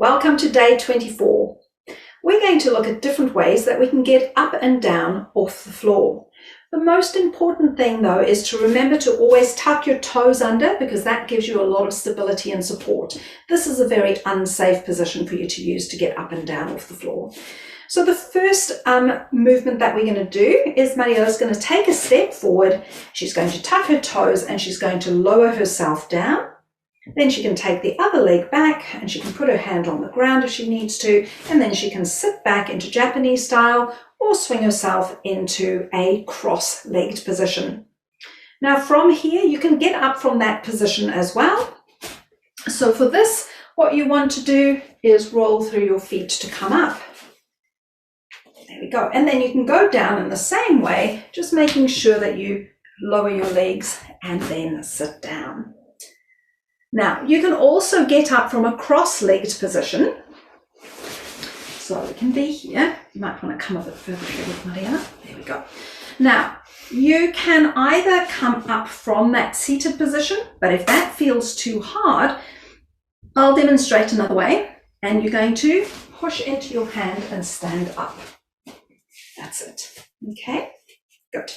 Welcome to day 24. We're going to look at different ways that we can get up and down off the floor. The most important thing though is to remember to always tuck your toes under, because that gives you a lot of stability and support. This is a very unsafe position for you to use to get up and down off the floor. So the first movement that we're going to do is Mariela's going to take a step forward. She's going to tuck her toes and she's going to lower herself down. Then she can take the other leg back and she can put her hand on the ground if she needs to, and then she can sit back into Japanese style or swing herself into a cross-legged position. Now from here, you can get up from that position as well. So for this, what you want to do is roll through your feet to come up. There we go. And then you can go down in the same way, just making sure that you lower your legs and then sit down. Now, you can also get up from a cross-legged position. So it can be here. You might want to come a bit further forward, Maria. There we go. Now, you can either come up from that seated position, but if that feels too hard, I'll demonstrate another way. And you're going to push into your hand and stand up. That's it. Okay, good.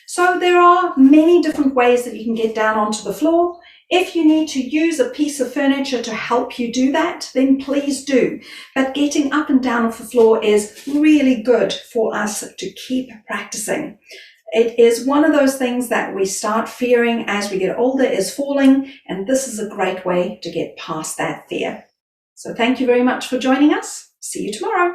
So there are many different ways that you can get down onto the floor. If you need to use a piece of furniture to help you do that, then please do. But getting up and down off the floor is really good for us to keep practicing. It is one of those things that we start fearing as we get older, is falling, and this is a great way to get past that fear. So thank you very much for joining us. See you tomorrow.